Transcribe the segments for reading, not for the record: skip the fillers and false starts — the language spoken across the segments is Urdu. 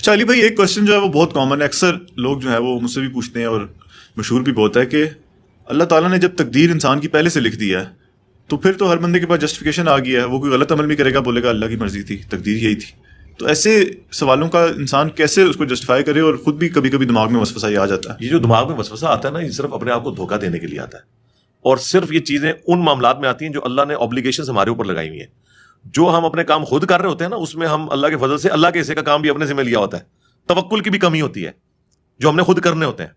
اچھا علی بھائی، ایک کوشچن جو ہے وہ بہت کامن ہے، اکثر لوگ جو ہے وہ مجھ سے بھی پوچھتے ہیں اور مشہور بھی بہت ہے کہ اللہ تعالیٰ نے جب تقدیر انسان کی پہلے سے لکھ دی ہے تو پھر تو ہر بندے کے پاس جسٹیفیکیشن آ گیا ہے، وہ کوئی غلط عمل بھی کرے گا بولے گا اللہ کی مرضی تھی، تقدیر یہی تھی. تو ایسے سوالوں کا انسان کیسے اس کو جسٹیفائی کرے، اور خود بھی کبھی کبھی دماغ میں وسوسہ یہ آ جاتا ہے. یہ جو دماغ میں وسوسہ آتا ہے نا، یہ صرف اپنے آپ کو دھوکہ دینے کے لیے آتا ہے، اور صرف یہ چیزیں ان معاملات میں آتی ہیں جو اللہ نے اوبلیگیشنز ہمارے اوپر لگائی ہوئی ہیں. جو ہم اپنے کام خود کر رہے ہوتے ہیں نا، اس میں ہم اللہ کے فضل سے اللہ کے حصے کا کام بھی اپنے ذمہ لیا ہوتا ہے. توکل کی بھی کمی ہوتی ہے جو ہم نے خود کرنے ہوتے ہیں.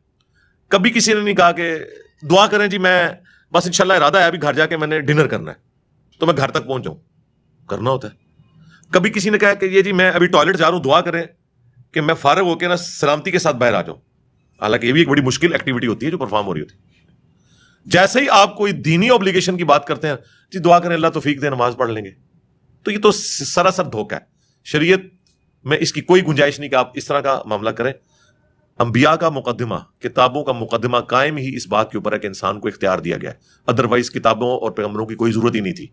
کبھی کسی نے نہیں کہا کہ دعا کریں جی، میں بس انشاءاللہ ارادہ ہے ابھی گھر جا کے میں نے ڈنر کرنا ہے تو میں گھر تک پہنچ جاؤں. کرنا ہوتا ہے. کبھی کسی نے کہا کہ یہ جی میں ابھی ٹوائلٹ جا رہا ہوں، دعا کریں کہ میں فارغ ہو کے نا سلامتی کے ساتھ باہر آ جاؤں. حالانکہ یہ بھی ایک بڑی مشکل ایکٹیویٹی ہوتی ہے جو پرفارم ہو رہی ہوتی ہے. جیسے ہی آپ کوئی دینی اوبلیگیشن کی بات کرتے ہیں، جی دعا کریں اللہ توفیق دے، نماز پڑھ لیں گے، تو یہ تو سراسر دھوکہ ہے. شریعت میں اس کی کوئی گنجائش نہیں کہ آپ اس طرح کا معاملہ کریں. انبیاء کا مقدمہ، کتابوں کا مقدمہ قائم ہی اس بات کے اوپر ہے کہ انسان کو اختیار دیا گیا ہے. ادروائز کتابوں اور پیغمبروں کی کوئی ضرورت ہی نہیں تھی.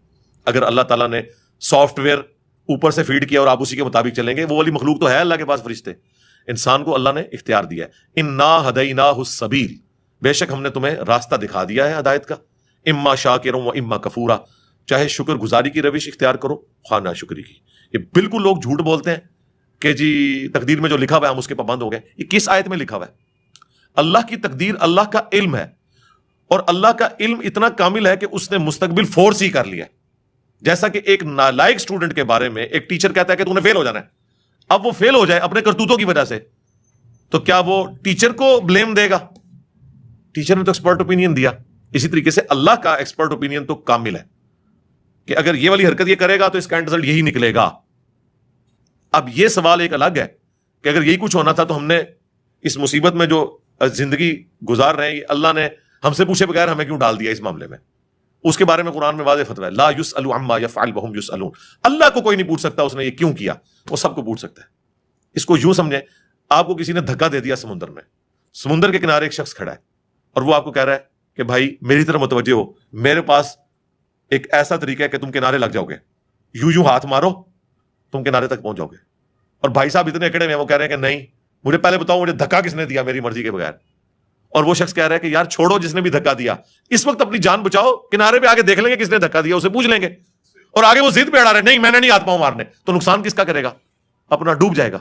اگر اللہ تعالیٰ نے سافٹ ویئر اوپر سے فیڈ کیا اور آپ اسی کے مطابق چلیں گے، وہ والی مخلوق تو ہے اللہ کے پاس فرشتے. انسان کو اللہ نے اختیار دیا ہے. انا ہدیناہ السبیل، بے شک ہم نے تمہیں راستہ دکھا دیا ہے ہدایت کا. اما شاکرا و اما کفورا، چاہے شکر گزاری کی روش اختیار کرو خواہ ناشکری کی. یہ بالکل لوگ جھوٹ بولتے ہیں کہ جی تقدیر میں جو لکھا ہوا ہے ہم اس کے پابند ہو گئے. یہ کس آیت میں لکھا ہوا ہے؟ اللہ کی تقدیر اللہ کا علم ہے، اور اللہ کا علم اتنا کامل ہے کہ اس نے مستقبل فورس ہی کر لیا ہے. جیسا کہ ایک نالائق اسٹوڈنٹ کے بارے میں ایک ٹیچر کہتا ہے کہ تو نے فیل ہو جانا ہے. اب وہ فیل ہو جائے اپنے کرتوتوں کی وجہ سے، تو کیا وہ ٹیچر کو بلیم دے گا؟ ٹیچر نے تو ایکسپرٹ اوپینین دیا. اسی طریقے سے اللہ کا ایکسپرٹ اوپینین تو کامل ہے کہ اگر یہ والی حرکت یہ کرے گا تو اس کا اینڈ رزلٹ یہی نکلے گا. اب یہ سوال ایک الگ ہے کہ اگر یہی کچھ ہونا تھا تو ہم نے اس مصیبت میں جو زندگی گزار رہے ہیں، یہ اللہ نے ہم سے پوچھے بغیر ہمیں کیوں ڈال دیا اس معاملے میں؟ اس کے بارے میں قرآن میں واضح فتویٰ ہے، لا یسأل عما یفعل وہم یسألون. اللہ کو کوئی نہیں پوچھ سکتا اس نے یہ کیوں کیا، وہ سب کو پوچھ سکتا ہے. اس کو یوں سمجھیں، آپ کو کسی نے دھکا دے دیا سمندر میں، سمندر کے کنارے ایک شخص کھڑا ہے اور وہ آپ کو کہہ رہا ہے کہ بھائی میری طرف متوجہ ہو، میرے پاس ایک ایسا طریقہ ہے کہ تم کنارے لگ جاؤ گے، یوں ہاتھ مارو تم کنارے تک پہنچ جاؤ گے. اور بھائی صاحب اتنے اکڑے میں وہ کہہ رہے ہیں کہ نہیں، مجھے پہلے بتاؤ مجھے دھکا کس نے دیا میری مرضی کے بغیر. اور وہ شخص کہہ رہا ہے کہ یار چھوڑو جس نے بھی دھکا دیا، اس وقت اپنی جان بچاؤ، کنارے پہ آگے دیکھ لیں گے کس نے دھکا دیا، اسے پوچھ لیں گے. اور آگے وہ ضد پہ اڑا رہے نہیں میں نے نہیں ہاتھ پاؤں مارنے، تو نقصان کس کا کرے گا؟ اپنا ڈوب جائے گا.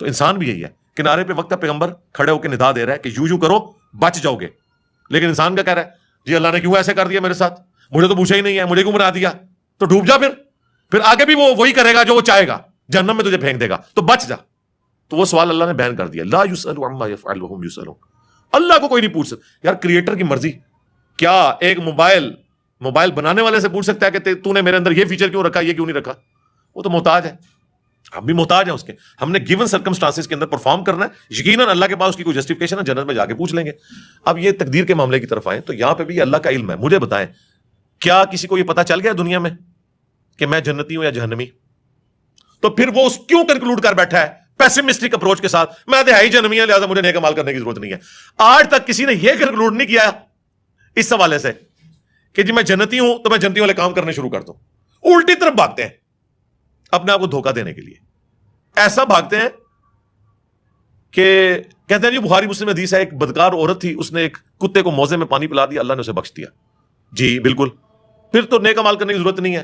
تو انسان بھی یہی ہے، کنارے پہ وقت پیغمبر کھڑے ہو کے ندا دے رہا ہے کہ یوں کرو بچ جاؤ گے، لیکن انسان کا کہہ رہا ہے جی اللہ نے کیوں ایسے کر دیا میرے ساتھ، مجھے تو پوچھا ہی نہیں ہے، مجھے کیوں مرا دیا؟ تو ڈوب جا، پھر آگے بھی وہ وہی کرے گا جو وہ چاہے گا، جہنم میں تجھے پھینک دے گا، تو بچ جا. تو وہ سوال اللہ نے بیان کر دیا، لا یسأل عما یفعل وہم یسألون. اللہ کو کوئی نہیں پوچھ سکتا. یار کریٹر کی مرضی، کیا ایک موبائل بنانے والے سے پوچھ سکتا ہے کہ تو نے میرے اندر یہ فیچر کیوں رکھا، یہ کیوں نہیں رکھا؟ وہ تو محتاج ہے، ہم بھی محتاج ہیں اس کے. ہم نے گیون سرکمسٹانسز کے اندر پرفارم کرنا ہے. یقیناً اللہ کے پاس اس کی کوئی جسٹیفیکیشن ہے، جنت میں جا کے پوچھ لیں گے. اب یہ تقدیر کے معاملے کی طرف آئیں تو یہاں پہ بھی اللہ کا علم ہے. مجھے بتائیں، کیا کسی کو یہ پتا چل گیا دنیا میں کہ میں جنتی ہوں یا جہنمی؟ تو پھر وہ کیوں کنکلوڈ کر بیٹھا ہے پیسمسٹک اپروچ کے ساتھ، میں دہائی جنمی ہے لہٰذا مجھے نیک عمل کرنے کی ضرورت نہیں ہے. آج تک کسی نے یہ کنکلوڈ نہیں کیا اس حوالے سے کہ جی میں جنتی ہوں تو میں جنتی والے کام کرنے شروع کر دوں. الٹی طرف بھاگتے ہیں اپنے آپ کو دھوکہ دینے کے لیے. ایسا بھاگتے ہیں کہ کہتے ہیں جی بخاری مسلم حدیث ہے، ایک بدکار عورت تھی، اس نے ایک کتے کو موزے میں پانی پلا دیا، اللہ نے اسے بخش دیا. جی بالکل، پھر تو نیک عمل کرنے کی ضرورت نہیں ہے،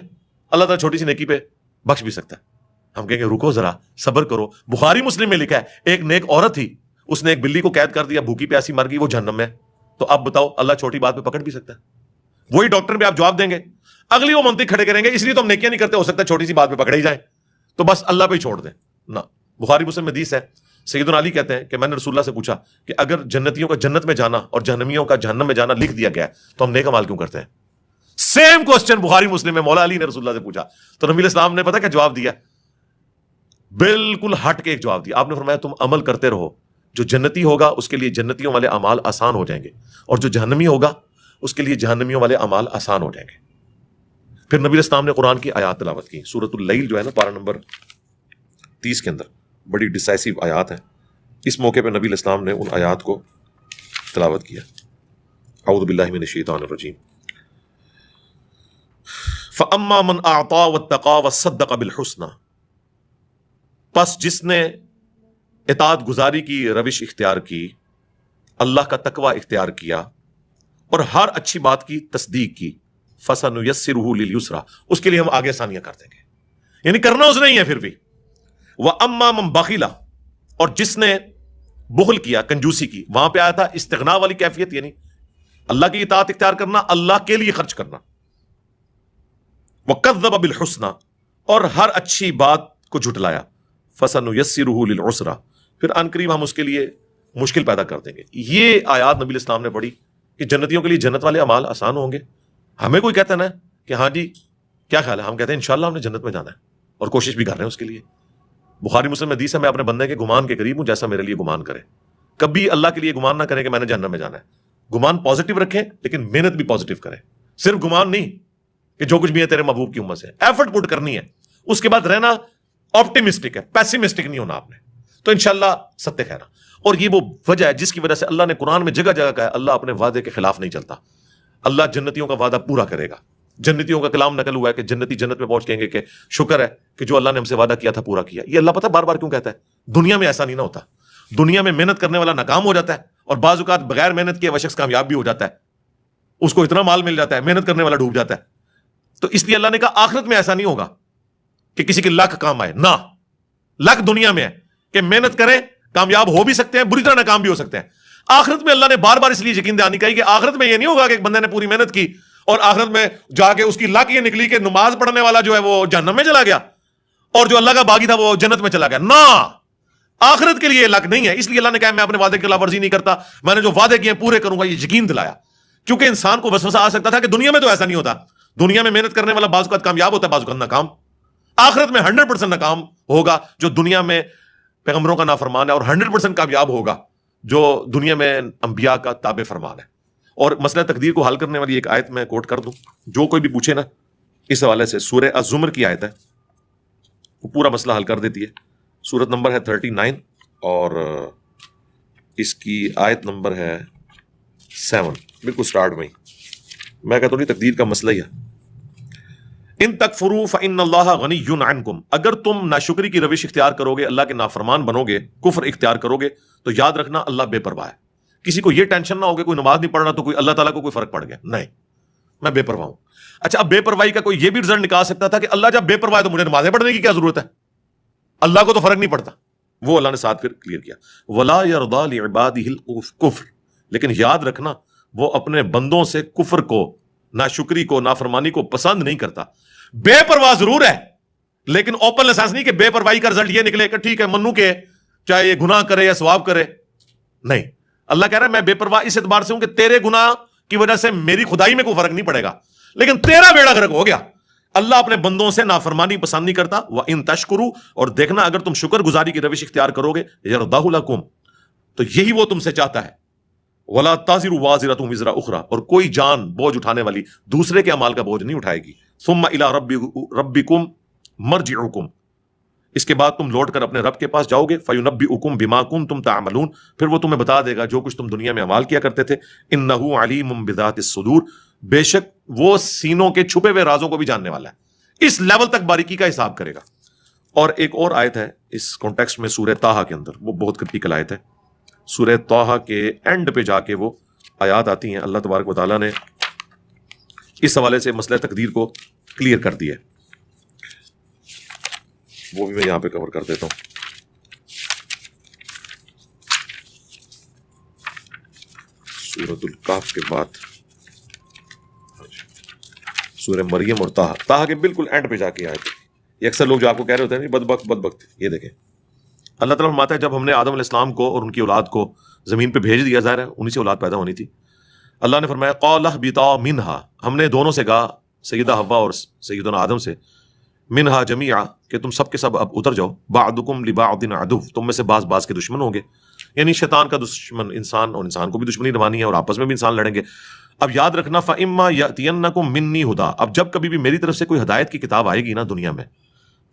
اللہ تعالیٰ چھوٹی سی نیکی پہ بخش بھی سکتا ہے. ہم کہیں گے رکو ذرا صبر کرو. بخاری مسلم میں لکھا ہے ایک نیک عورت تھی، اس نے ایک بلی کو قید کر دیا، بھوکی پیاسی مر گئی، وہ جہنم میں. تو اب بتاؤ اللہ چھوٹی بات پہ پکڑ بھی سکتا ہے؟ وہی ڈاکٹر بھی آپ جواب دیں گے، اگلی وہ منطق کھڑے کریں گے اس لیے تو ہم نیکیاں نہیں کرتے، ہو سکتا ہے چھوٹی سی بات پہ پکڑے ہی جائیں، تو بس اللہ پہ ہی چھوڑ دیں. نہ، بخاری مسلم میں حدیث ہے، سیدنا علی کہتے ہیں کہ میں نے رسول اللہ سے پوچھا کہ اگر جنتیوں کا جنت میں جانا اور جہنمیوں کا جہنم میں جانا لکھ دیا گیا ہے تو ہم نیک اعمال کیوں کرتے ہیں؟ سیم کوسچن بخاری مسلم میں مولا علی نے رسول اللہ سے پوچھا، تو نبی الاسلام نے پتہ کیا جواب دیا؟ بالکل ہٹ کے ایک جواب دیا. آپ نے فرمایا تم عمل کرتے رہو، جو جنتی ہوگا اس کے لیے جنتیوں والے اعمال آسان ہو جائیں گے، اور جو جہنمی ہوگا اس کے لیے جہنمیوں والے اعمال آسان ہو جائیں گے. پھر نبی الاسلام نے قرآن کی آیات تلاوت کی. سورۃ اللیل جو ہے نا، پارہ نمبر 30 کے اندر بڑی ڈیسائسو آیات ہیں. اس موقع پہ نبی الاسلام نے ان آیات کو تلاوت کیا. اعوذ باللہ من الشیطان الرجیم. فَأَمَّا مَنْ أَعْطَى وَاتَّقَى وَصَدَّقَ بِالْحُسْنَى، پس جس نے اطاعت گزاری کی روش اختیار کی، اللہ کا تقوی اختیار کیا، اور ہر اچھی بات کی تصدیق کی، فَسَنُيَسِّرُهُ لِلْيُسْرَى، اس کے لیے ہم آگے آسانیاں کر دیں گے، یعنی کرنا اس نے ہی ہے پھر بھی۔ وَأَمَّا مَن بَخِلَ، اور جس نے بخل کیا، کنجوسی کی، وہاں پہ آیا تھا استغنا والی کیفیت، یعنی اللہ کی اطاعت اختیار کرنا، اللہ کے لیے خرچ کرنا۔ وَكَذَّبَ بِالْحُسْنَى، اور ہر اچھی بات کو جھٹلایا، فَسَنُيَسِّرُهُ لِلْعُسْرَى، پھر ان قریب ہم اس کے لیے مشکل پیدا کر دیں گے۔ یہ آیات نبی الاسلام نے پڑھی کہ جنتیوں کے لیے جنت والے اعمال آسان ہوں گے۔ ہمیں کوئی کہتا نا کہ ہاں جی کیا خیال ہے، ہم کہتے ہیں انشاءاللہ ہم نے جنت میں جانا ہے اور کوشش بھی کر رہے ہیں اس کے لیے۔ بخاری مسلم میں حدیث ہے، میں اپنے بندے کے گمان کے قریب ہوں جیسا میرے لیے گمان کرے۔ کبھی اللہ کے لیے گمان نہ کریں کہ میں نے جہنم میں جانا ہے، گمان پازیٹیو رکھیں لیکن محنت بھی پازیٹیو کریں، صرف گمان نہیں کہ جو کچھ بھی ہے تیرے محبوب کی امت سے، ایفرٹ پٹ کرنی ہے، اس کے بعد رہنا آپٹیمسٹک ہے، پیسیمسٹک نہیں ہونا آپ نے، تو انشاءاللہ ستہ خیرہ۔ اور یہ وہ وجہ ہے جس کی وجہ سے اللہ نے قرآن میں جگہ جگہ کہا ہے اللہ اپنے وعدے کے خلاف نہیں چلتا، اللہ جنتیوں کا وعدہ پورا کرے گا۔ جنتیوں کا کلام نقل ہوا ہے کہ جنتی جنت میں پہنچ کہیں گے کہ شکر ہے کہ جو اللہ نے ہم سے وعدہ کیا تھا پورا کیا۔ یہ اللہ پتہ بار بار کیوں کہتا ہے؟ دنیا میں ایسا نہیں نہ ہوتا، دنیا میں محنت کرنے والا ناکام ہو جاتا ہے، اور بعض اوقات بغیر محنت کے وہ شخص کامیاب بھی ہو جاتا ہے، اس کو اتنا مال مل جاتا ہے، محنت کرنے والا ڈوب جاتا ہے۔ تو اس لیے اللہ نے کہا آخرت میں ایسا نہیں ہوگا کہ کسی کے لاکھ کام آئے، نہ، لک دنیا میں ہے کہ محنت کریں کامیاب ہو بھی سکتے ہیں، بری طرح ناکام بھی ہو سکتے ہیں۔ آخرت میں اللہ نے بار بار اس لیے یقین دہانی کہی کہ آخرت میں یہ نہیں ہوگا کہ ایک بندے نے پوری محنت کی اور آخرت میں جا کے اس کی لک یہ نکلی کہ نماز پڑھنے والا جو ہے وہ جہنم میں چلا گیا اور جو اللہ کا باغی تھا وہ جنت میں چلا گیا۔ نہ، آخرت کے لیے یہ لک نہیں ہے۔ اس لیے اللہ نے کہا میں اپنے وعدے کی خلاف ورزی نہیں کرتا، میں نے جو وعدے کیے پورے کروں گا، یہ یقین دلایا۔ کیونکہ انسان کو وسوسہ آ سکتا تھا کہ دنیا میں تو ایسا نہیں ہوتا، دنیا میں محنت کرنے والا بعض اوقات کامیاب ہوتا ہے، بعض اوقات ناکام۔ آخرت میں 100% ناکام ہوگا جو دنیا میں پیغمبروں کا نافرمان ہے، اور 100% کامیاب ہوگا جو دنیا میں انبیاء کا تابع فرمان ہے۔ اور مسئلہ تقدیر کو حل کرنے والی ایک آیت میں کوٹ کر دوں، جو کوئی بھی پوچھے نا اس حوالے سے، سورہ الزمر کی آیت ہے، وہ پورا مسئلہ حل کر دیتی ہے۔ سورت نمبر ہے 39 اور اس کی آیت نمبر ہے 7، بالکل سٹارٹ میں ہی۔ میں کہتا ہوں تقدیر کا مسئلہ ہی ہے۔ ان تکفروا فإن اللہ غنی عنکم، اگر تم ناشکری کی روش اختیار کرو گے، اللہ کے نافرمان بنو گے، کفر اختیار کرو گے، تو یاد رکھنا اللہ بے پرواہ ہے۔ کسی کو یہ ٹینشن نہ ہوگا کوئی نماز نہیں پڑھ رہا تو کوئی اللہ تعالیٰ کو کوئی فرق پڑ گیا، نہیں، میں بے پرواہ ہوں۔ اچھا، اب بے پرواہی کا کوئی یہ بھی رزلٹ نکال سکتا تھا کہ اللہ جب بے پرواہ ہے تو مجھے نمازیں پڑھنے کی کیا ضرورت ہے، اللہ کو تو فرق نہیں پڑتا۔ وہ اللہ نے ساتھ پھر کلیئر کیا، ولا یرضی لعبادہ الکفر، لیکن یاد رکھنا وہ اپنے بندوں سے کفر کو، ناشکری کو، نافرمانی کو پسند نہیں کرتا۔ بے پرواہ ضرور ہے لیکن اوپن لائسنس نہیں کہ بے پرواہی کا رزلٹ یہ نکلے کہ ٹھیک ہے منو کے چاہے یہ گناہ کرے یا ثواب کرے، نہیں۔ اللہ کہہ رہا ہے میں بے پرواہ اس اعتبار سے ہوں کہ تیرے گناہ کی وجہ سے میری خدائی میں کوئی فرق نہیں پڑے گا، لیکن تیرا بیڑا غرق ہو گیا۔ اللہ اپنے بندوں سے نافرمانی پسند نہیں کرتا۔ وَإِن تَشْكُرُوا، اور دیکھنا اگر تم شکر گزاری کی روش اختیار کرو گے، يَرْضَهُ لَكُمْ، تو یہی وہ تم سے چاہتا ہے۔ وَلَا تَزِرُ وَازِرَةٌ وِزْرَ أُخْرَى، اور کوئی جان بوجھ اٹھانے والی دوسرے کے اعمال کا بوجھ نہیں اٹھائے گی۔ ثُمَّ إِلَىٰ رَبِّكُمْ مَرْجِعُكُمْ، اس کے بعد تم لوٹ کر اپنے رب کے پاس جاؤ گے۔ فَيُنَبِّئُكُمْ بِمَا كُنتُمْ تَعْمَلُونَ، پھر وہ تمہیں بتا دے گا جو کچھ تم دنیا میں اعمال کیا کرتے تھے۔ إِنَّهُ عَلِيمٌ بِذَاتِ الصُّدُورِ، بے شک وہ سینوں کے چھپے ہوئے رازوں کو بھی جاننے والا ہے، اس لیول تک باریکی کا حساب کرے گا۔ اور ایک اور آیت ہے اس کانٹیکسٹ میں سورہ طٰہٰ کے اندر، وہ بہت کرٹیکل آیت ہے۔ سورہ طٰہٰ کے اینڈ پہ جا کے وہ آیات آتی ہیں، اللہ تبارک و تعالیٰ نے اس حوالے سے مسئلہ تقدیر کو کلیئر کر دیا ہے، وہ بھی میں یہاں پہ کور کر دیتا ہوں۔ سورۃ الکہف کے بعد سورہ مریم اور طٰہٰ، طٰہٰ کے بالکل اینڈ پہ جا کے آئے تھے۔ یہ اکثر لوگ جو آپ کو کہہ رہے ہوتے ہیں بدبخت، یہ دیکھیں اللہ تعالیٰ فرماتا ہے جب ہم نے آدم علیہ السلام کو اور ان کی اولاد کو زمین پہ بھیج دیا، ظاہر ہے انہی سے اولاد پیدا ہونی تھی، اللہ نے فرمایا قَالَ اهْبِطَا مِنْهَا، ہم نے دونوں سے کہا، سیدہ حوا اور سیدنا آدم سے، منہا جمیعا، کہ تم سب کے سب اب اتر جاؤ، بعضکم لبعض عدو، تم میں سے بعض کے دشمن ہوں گے، یعنی شیطان کا دشمن انسان، اور انسان کو بھی دشمنی روانی ہے اور آپس میں بھی انسان لڑیں گے۔ اب یاد رکھنا فَإِمَّا يَأْتِيَنَّكُم مِّنِّي هُدًى، اب جب کبھی بھی میری طرف سے کوئی ہدایت کی کتاب آئے گی نا دنیا میں،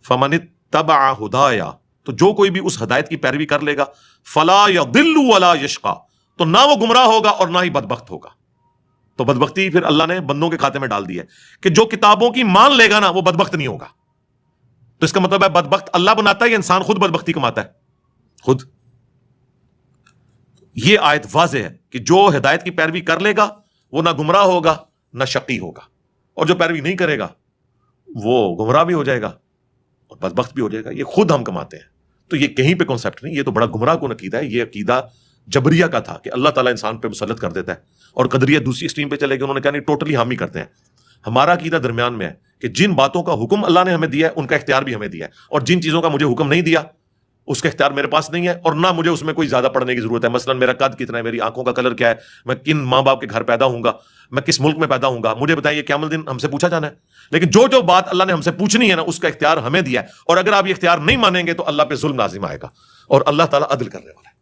فَمَنِ اتَّبَعَ هُدَايَ، تو جو کوئی بھی اس ہدایت کی پیروی کر لے گا، فَلَا يَضِلُّ وَلَا يَشْقَى، تو نہ وہ گمراہ ہوگا اور نہ ہی بدبخت ہوگا۔ تو بدبختی پھر اللہ نے بندوں کے کھاتے میں ڈال دی ہے کہ جو کتابوں کی مان لے گا نا وہ بدبخت نہیں ہوگا۔ تو اس کا مطلب ہے بدبخت اللہ بناتا ہے یا انسان خود بدبختی کماتا ہے؟ خود۔ یہ آیت واضح ہے کہ جو ہدایت کی پیروی کر لے گا وہ نہ گمراہ ہوگا نہ شقی ہوگا، اور جو پیروی نہیں کرے گا وہ گمراہ بھی ہو جائے گا اور بدبخت بھی ہو جائے گا. یہ خود ہم کماتے ہیں. تو یہ کہیں پہ کنسیپٹ نہیں، یہ تو بڑا گمراہ کن عقیدہ ہے. یہ عقیدہ جبریہ کا تھا کہ اللہ تعالیٰ انسان پہ مسلط کر دیتا ہے، اور قدریہ دوسری اسٹریم پہ چلے گئے، انہوں نے کہا نہیں ٹوٹلی ہم ہی کرتے ہیں. ہمارا عقیدہ درمیان میں ہے کہ جن باتوں کا حکم اللہ نے ہمیں دیا ہے ان کا اختیار بھی ہمیں دیا ہے، اور جن چیزوں کا مجھے حکم نہیں دیا اس کا اختیار میرے پاس نہیں ہے، اور نہ مجھے اس میں کوئی زیادہ پڑھنے کی ضرورت ہے. مثلا میرا قد کتنا ہے، میری آنکھوں کا کلر کیا ہے، میں کن ماں باپ کے گھر پیدا ہوں گا، میں کس ملک میں پیدا ہوں گا، مجھے بتائیں. یہ قیامت الدین ہم سے پوچھا جانا ہے. لیکن جو بات اللہ نے ہم سے پوچھنی ہے نا، اس کا اختیار ہمیں دیا ہے، اور اگر آپ یہ اختیار نہیں مانیں گے تو اللہ پہ ظلم لازم آئے گا، اور اللہ تعالیٰ عدل کرنے والا ہے.